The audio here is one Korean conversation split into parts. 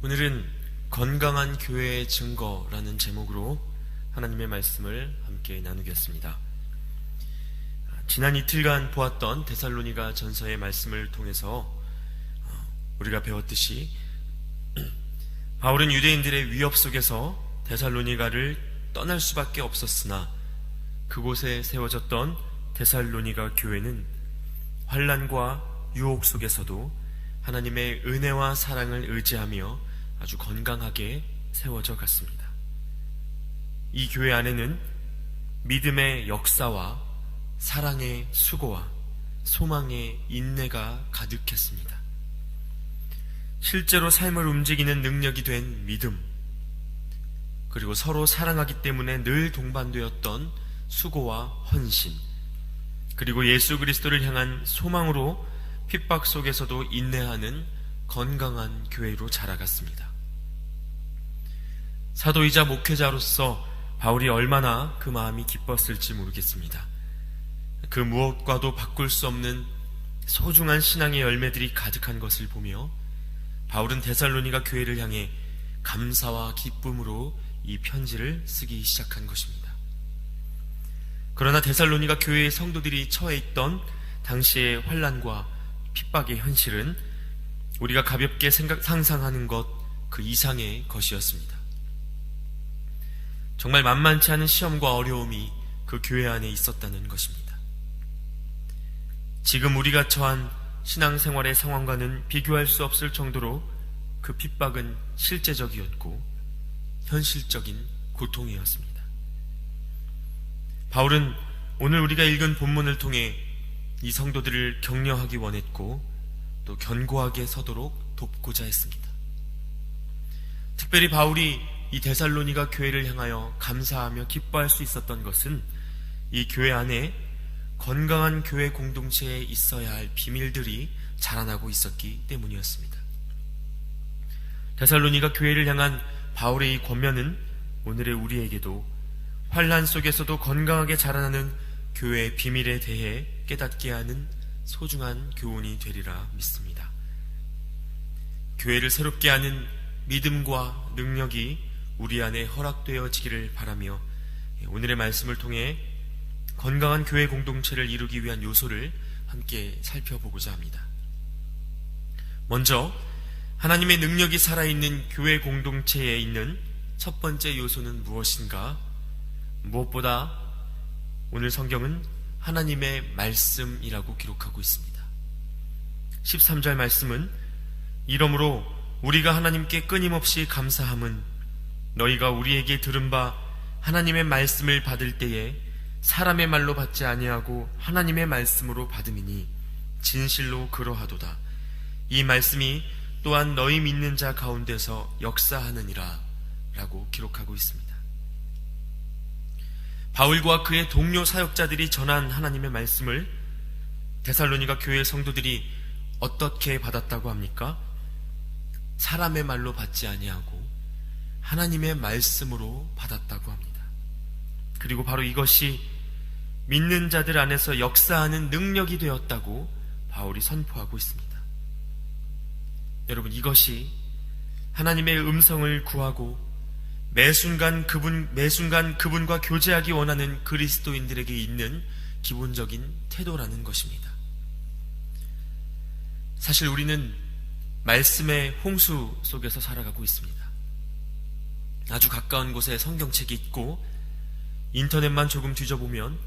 오늘은 건강한 교회의 증거라는 제목으로 하나님의 말씀을 함께 나누겠습니다. 지난 이틀간 보았던 데살로니가 전서의 말씀을 통해서 우리가 배웠듯이 바울은 유대인들의 위협 속에서 데살로니가를 떠날 수밖에 없었으나 그곳에 세워졌던 데살로니가 교회는 환난과 유혹 속에서도 하나님의 은혜와 사랑을 의지하며 아주 건강하게 세워져 갔습니다. 이 교회 안에는 믿음의 역사와 사랑의 수고와 소망의 인내가 가득했습니다. 실제로 삶을 움직이는 능력이 된 믿음, 그리고 서로 사랑하기 때문에 늘 동반되었던 수고와 헌신, 그리고 예수 그리스도를 향한 소망으로 핍박 속에서도 인내하는 건강한 교회로 자라갔습니다. 사도이자 목회자로서 바울이 얼마나 그 마음이 기뻤을지 모르겠습니다. 그 무엇과도 바꿀 수 없는 소중한 신앙의 열매들이 가득한 것을 보며 바울은 데살로니가 교회를 향해 감사와 기쁨으로 이 편지를 쓰기 시작한 것입니다. 그러나 데살로니가 교회의 성도들이 처해 있던 당시의 환난과 핍박의 현실은 우리가 가볍게 상상하는 것 그 이상의 것이었습니다. 정말 만만치 않은 시험과 어려움이 그 교회 안에 있었다는 것입니다. 지금 우리가 처한 신앙생활의 상황과는 비교할 수 없을 정도로 그 핍박은 실제적이었고 현실적인 고통이었습니다. 바울은 오늘 우리가 읽은 본문을 통해 이 성도들을 격려하기 원했고 또 견고하게 서도록 돕고자 했습니다. 특별히 바울이 이 데살로니가 교회를 향하여 감사하며 기뻐할 수 있었던 것은 이 교회 안에 건강한 교회 공동체에 있어야 할 비밀들이 자라나고 있었기 때문이었습니다. 데살로니가 교회를 향한 바울의 이 권면은 오늘의 우리에게도 환난 속에서도 건강하게 자라나는 교회의 비밀에 대해 깨닫게 하는 소중한 교훈이 되리라 믿습니다. 교회를 새롭게 하는 믿음과 능력이 우리 안에 허락되어지기를 바라며 오늘의 말씀을 통해 건강한 교회 공동체를 이루기 위한 요소를 함께 살펴보고자 합니다. 먼저 하나님의 능력이 살아있는 교회 공동체에 있는 첫 번째 요소는 무엇인가? 무엇보다 오늘 성경은 하나님의 말씀이라고 기록하고 있습니다. 13절 말씀은 이러므로 우리가 하나님께 끊임없이 감사함은 너희가 우리에게 들은 바 하나님의 말씀을 받을 때에 사람의 말로 받지 아니하고 하나님의 말씀으로 받음이니 진실로 그러하도다. 이 말씀이 또한 너희 믿는 자 가운데서 역사하느니라 라고 기록하고 있습니다. 바울과 그의 동료 사역자들이 전한 하나님의 말씀을 데살로니가 교회 성도들이 어떻게 받았다고 합니까? 사람의 말로 받지 아니하고 하나님의 말씀으로 받았다고 합니다. 그리고 바로 이것이 믿는 자들 안에서 역사하는 능력이 되었다고 바울이 선포하고 있습니다. 여러분, 이것이 하나님의 음성을 구하고 매순간 그분과 교제하기 원하는 그리스도인들에게 있는 기본적인 태도라는 것입니다. 사실 우리는 말씀의 홍수 속에서 살아가고 있습니다. 아주 가까운 곳에 성경책이 있고 인터넷만 조금 뒤져보면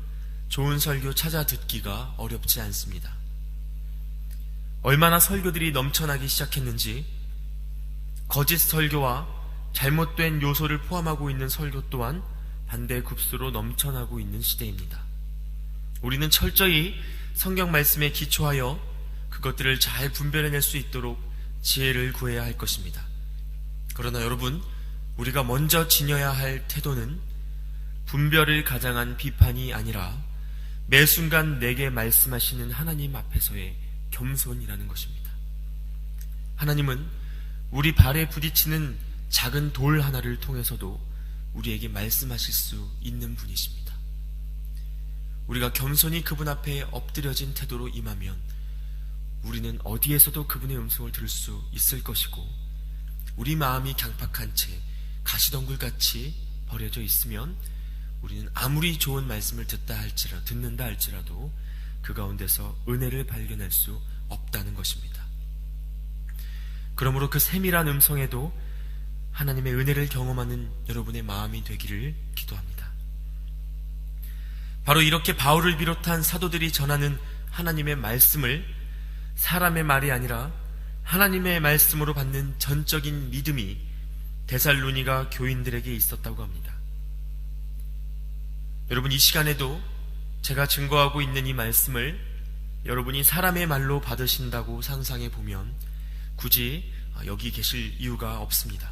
좋은 설교 찾아 듣기가 어렵지 않습니다. 얼마나 설교들이 넘쳐나기 시작했는지 거짓 설교와 잘못된 요소를 포함하고 있는 설교 또한 반대급수로 넘쳐나고 있는 시대입니다. 우리는 철저히 성경 말씀에 기초하여 그것들을 잘 분별해낼 수 있도록 지혜를 구해야 할 것입니다. 그러나 여러분, 우리가 먼저 지녀야 할 태도는 분별을 가장한 비판이 아니라 매 순간 내게 말씀하시는 하나님 앞에서의 겸손이라는 것입니다. 하나님은 우리 발에 부딪히는 작은 돌 하나를 통해서도 우리에게 말씀하실 수 있는 분이십니다. 우리가 겸손히 그분 앞에 엎드려진 태도로 임하면 우리는 어디에서도 그분의 음성을 들을 수 있을 것이고 우리 마음이 강팍한 채 가시덩굴같이 버려져 있으면 우리는 아무리 좋은 말씀을 듣는다 할지라도 그 가운데서 은혜를 발견할 수 없다는 것입니다. 그러므로 그 세밀한 음성에도 하나님의 은혜를 경험하는 여러분의 마음이 되기를 기도합니다. 바로 이렇게 바울을 비롯한 사도들이 전하는 하나님의 말씀을 사람의 말이 아니라 하나님의 말씀으로 받는 전적인 믿음이 데살로니가 교인들에게 있었다고 합니다. 여러분, 이 시간에도 제가 증거하고 있는 이 말씀을 여러분이 사람의 말로 받으신다고 상상해 보면 굳이 여기 계실 이유가 없습니다.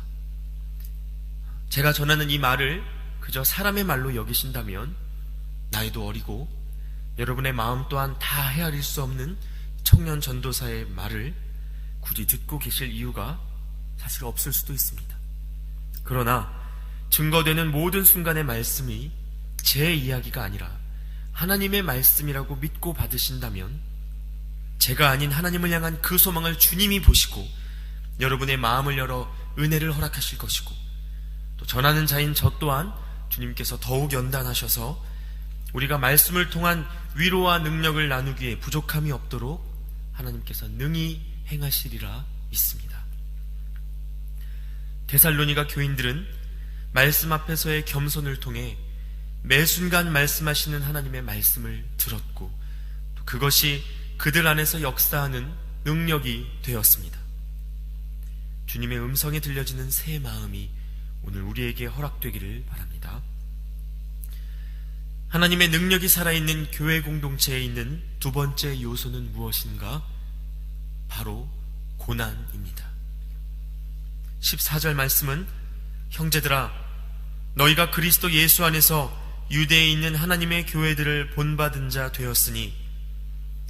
제가 전하는 이 말을 그저 사람의 말로 여기신다면 나이도 어리고 여러분의 마음 또한 다 헤아릴 수 없는 청년 전도사의 말을 굳이 듣고 계실 이유가 사실 없을 수도 있습니다. 그러나 증거되는 모든 순간의 말씀이 제 이야기가 아니라 하나님의 말씀이라고 믿고 받으신다면 제가 아닌 하나님을 향한 그 소망을 주님이 보시고 여러분의 마음을 열어 은혜를 허락하실 것이고, 또 전하는 자인 저 또한 주님께서 더욱 연단하셔서 우리가 말씀을 통한 위로와 능력을 나누기에 부족함이 없도록 하나님께서 능히 행하시리라 믿습니다. 데살로니가 교인들은 말씀 앞에서의 겸손을 통해 매 순간 말씀하시는 하나님의 말씀을 들었고, 또 그것이 그들 안에서 역사하는 능력이 되었습니다. 주님의 음성에 들려지는 새 마음이 오늘 우리에게 허락되기를 바랍니다. 하나님의 능력이 살아있는 교회 공동체에 있는 두 번째 요소는 무엇인가? 바로 고난입니다. 14절 말씀은 형제들아, 너희가 그리스도 예수 안에서 유대에 있는 하나님의 교회들을 본받은 자 되었으니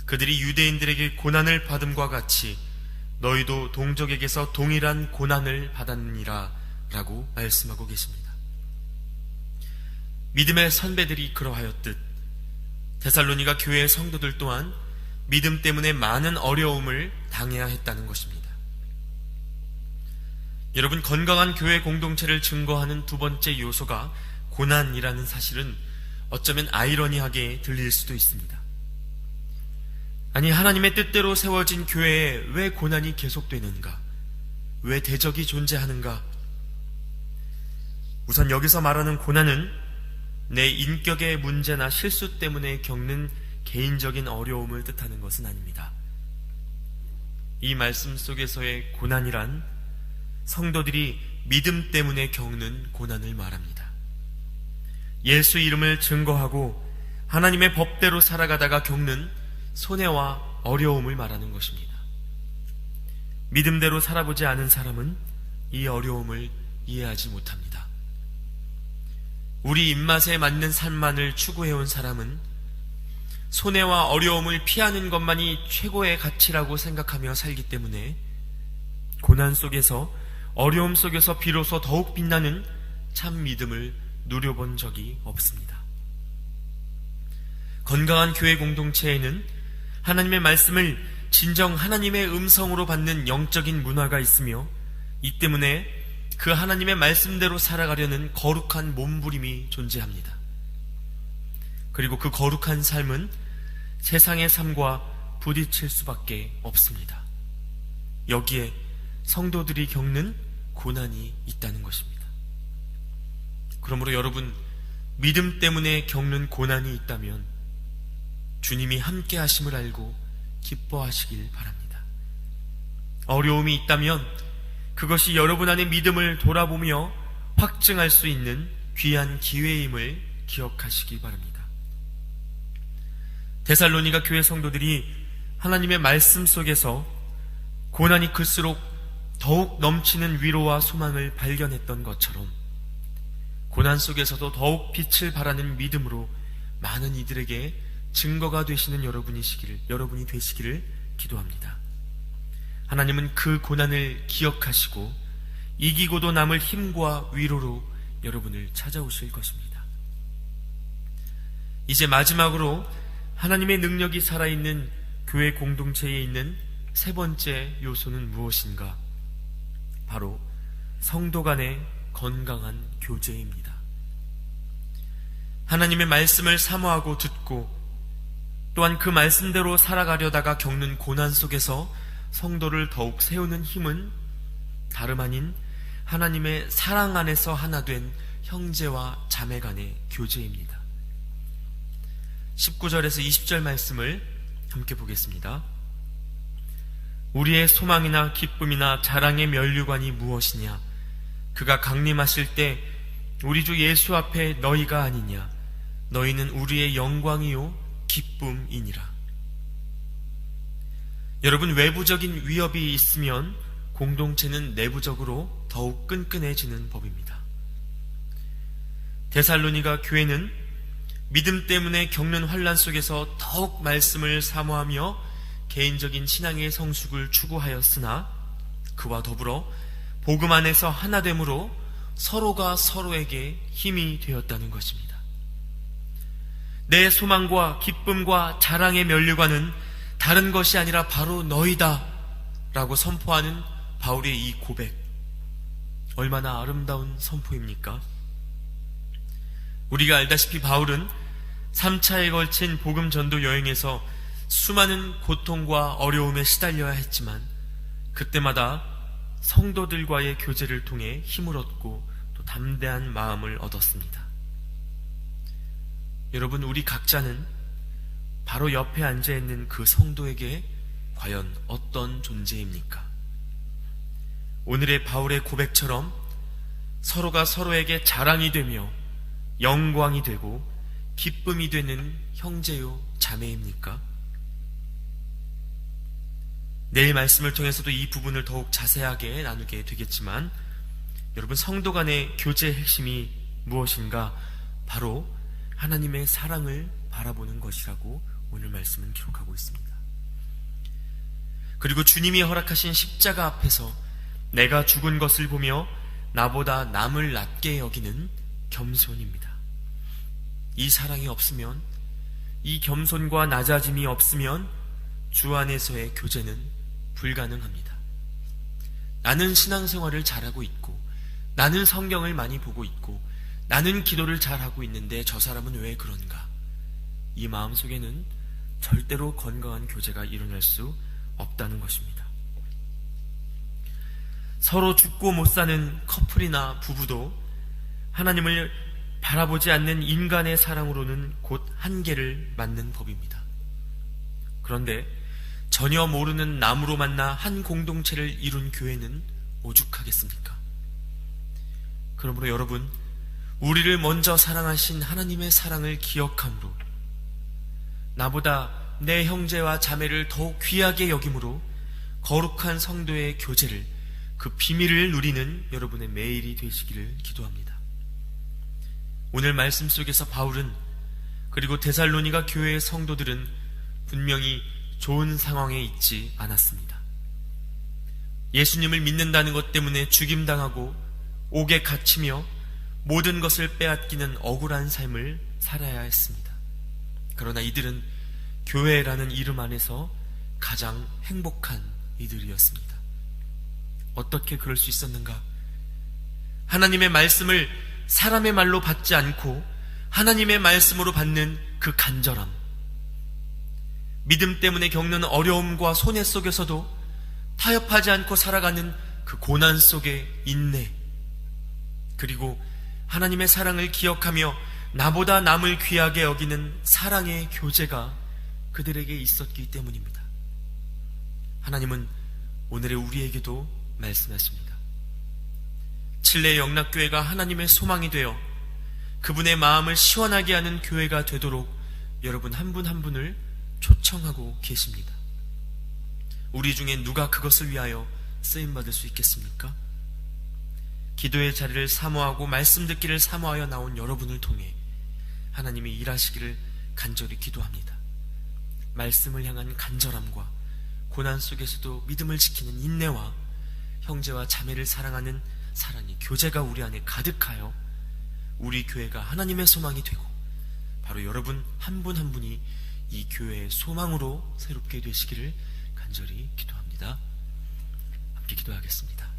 그들이 유대인들에게 고난을 받음과 같이 너희도 동족에게서 동일한 고난을 받았느니라 라고 말씀하고 계십니다. 믿음의 선배들이 그러하였듯 데살로니가 교회의 성도들 또한 믿음 때문에 많은 어려움을 당해야 했다는 것입니다. 여러분, 건강한 교회 공동체를 증거하는 두 번째 요소가 고난이라는 사실은 어쩌면 아이러니하게 들릴 수도 있습니다. 아니, 하나님의 뜻대로 세워진 교회에 왜 고난이 계속되는가? 왜 대적이 존재하는가? 우선 여기서 말하는 고난은 내 인격의 문제나 실수 때문에 겪는 개인적인 어려움을 뜻하는 것은 아닙니다. 이 말씀 속에서의 고난이란 성도들이 믿음 때문에 겪는 고난을 말합니다. 예수 이름을 증거하고 하나님의 법대로 살아가다가 겪는 손해와 어려움을 말하는 것입니다. 믿음대로 살아보지 않은 사람은 이 어려움을 이해하지 못합니다. 우리 입맛에 맞는 삶만을 추구해온 사람은 손해와 어려움을 피하는 것만이 최고의 가치라고 생각하며 살기 때문에 고난 속에서, 어려움 속에서 비로소 더욱 빛나는 참 믿음을 누려본 적이 없습니다. 건강한 교회 공동체에는 하나님의 말씀을 진정 하나님의 음성으로 받는 영적인 문화가 있으며, 이 때문에 그 하나님의 말씀대로 살아가려는 거룩한 몸부림이 존재합니다. 그리고 그 거룩한 삶은 세상의 삶과 부딪힐 수밖에 없습니다. 여기에 성도들이 겪는 고난이 있다는 것입니다. 그러므로 여러분, 믿음 때문에 겪는 고난이 있다면 주님이 함께 하심을 알고 기뻐하시길 바랍니다. 어려움이 있다면 그것이 여러분 안의 믿음을 돌아보며 확증할 수 있는 귀한 기회임을 기억하시기 바랍니다. 데살로니가 교회 성도들이 하나님의 말씀 속에서 고난이 클수록 더욱 넘치는 위로와 소망을 발견했던 것처럼 고난 속에서도 더욱 빛을 발하는 믿음으로 많은 이들에게 증거가 되시는 여러분이 되시기를 기도합니다. 하나님은 그 고난을 기억하시고 이기고도 남을 힘과 위로로 여러분을 찾아오실 것입니다. 이제 마지막으로 하나님의 능력이 살아있는 교회 공동체에 있는 세 번째 요소는 무엇인가? 바로 성도 간의 건강한 교제입니다. 하나님의 말씀을 사모하고 듣고 또한 그 말씀대로 살아가려다가 겪는 고난 속에서 성도를 더욱 세우는 힘은 다름 아닌 하나님의 사랑 안에서 하나 된 형제와 자매 간의 교제입니다. 19절에서 20절 말씀을 함께 보겠습니다. 우리의 소망이나 기쁨이나 자랑의 면류관이 무엇이냐? 그가 강림하실 때 우리 주 예수 앞에 너희가 아니냐? 너희는 우리의 영광이요 기쁨이니라. 여러분, 외부적인 위협이 있으면 공동체는 내부적으로 더욱 끈끈해지는 법입니다. 데살로니가 교회는 믿음 때문에 겪는 환난 속에서 더욱 말씀을 사모하며 개인적인 신앙의 성숙을 추구하였으나 그와 더불어 복음 안에서 하나됨으로 서로가 서로에게 힘이 되었다는 것입니다. 내 소망과 기쁨과 자랑의 면류관은 다른 것이 아니라 바로 너희다 라고 선포하는 바울의 이 고백, 얼마나 아름다운 선포입니까? 우리가 알다시피 바울은 3차에 걸친 복음 전도 여행에서 수많은 고통과 어려움에 시달려야 했지만 그때마다 성도들과의 교제를 통해 힘을 얻고 또 담대한 마음을 얻었습니다. 여러분, 우리 각자는 바로 옆에 앉아있는 그 성도에게 과연 어떤 존재입니까? 오늘의 바울의 고백처럼 서로가 서로에게 자랑이 되며 영광이 되고 기쁨이 되는 형제요 자매입니까? 내일 말씀을 통해서도 이 부분을 더욱 자세하게 나누게 되겠지만, 여러분, 성도 간의 교제의 핵심이 무엇인가? 바로 하나님의 사랑을 바라보는 것이라고 오늘 말씀은 기록하고 있습니다. 그리고 주님이 허락하신 십자가 앞에서 내가 죽은 것을 보며 나보다 남을 낮게 여기는 겸손입니다. 이 사랑이 없으면, 이 겸손과 낮아짐이 없으면 주 안에서의 교제는 불가능합니다. 나는 신앙생활을 잘하고 있고, 나는 성경을 많이 보고 있고, 나는 기도를 잘하고 있는데 저 사람은 왜 그런가? 이 마음속에는 절대로 건강한 교제가 일어날 수 없다는 것입니다. 서로 죽고 못 사는 커플이나 부부도 하나님을 바라보지 않는 인간의 사랑으로는 곧 한계를 맞는 법입니다. 그런데 전혀 모르는 남으로 만나 한 공동체를 이룬 교회는 오죽하겠습니까? 그러므로 여러분, 우리를 먼저 사랑하신 하나님의 사랑을 기억함으로, 나보다 내 형제와 자매를 더욱 귀하게 여김으로 거룩한 성도의 교제를, 그 비밀을 누리는 여러분의 매일이 되시기를 기도합니다. 오늘 말씀 속에서 바울은, 그리고 데살로니가 교회의 성도들은 분명히 좋은 상황에 있지 않았습니다. 예수님을 믿는다는 것 때문에 죽임당하고 옥에 갇히며 모든 것을 빼앗기는 억울한 삶을 살아야 했습니다. 그러나 이들은 교회라는 이름 안에서 가장 행복한 이들이었습니다. 어떻게 그럴 수 있었는가? 하나님의 말씀을 사람의 말로 받지 않고 하나님의 말씀으로 받는 그 간절함, 믿음 때문에 겪는 어려움과 손해 속에서도 타협하지 않고 살아가는 그 고난 속의 인내, 그리고 하나님의 사랑을 기억하며 나보다 남을 귀하게 여기는 사랑의 교제가 그들에게 있었기 때문입니다. 하나님은 오늘의 우리에게도 말씀하십니다. 칠레 영락교회가 하나님의 소망이 되어 그분의 마음을 시원하게 하는 교회가 되도록 여러분 한 분 한 분을 초청하고 계십니다. 우리 중에 누가 그것을 위하여 쓰임받을 수 있겠습니까? 기도의 자리를 사모하고 말씀 듣기를 사모하여 나온 여러분을 통해 하나님이 일하시기를 간절히 기도합니다. 말씀을 향한 간절함과 고난 속에서도 믿음을 지키는 인내와 형제와 자매를 사랑하는 사랑의 교제가 우리 안에 가득하여 우리 교회가 하나님의 소망이 되고 바로 여러분 한 분 한 분이 이 교회의 소망으로 새롭게 되시기를 간절히 기도합니다. 함께 기도하겠습니다.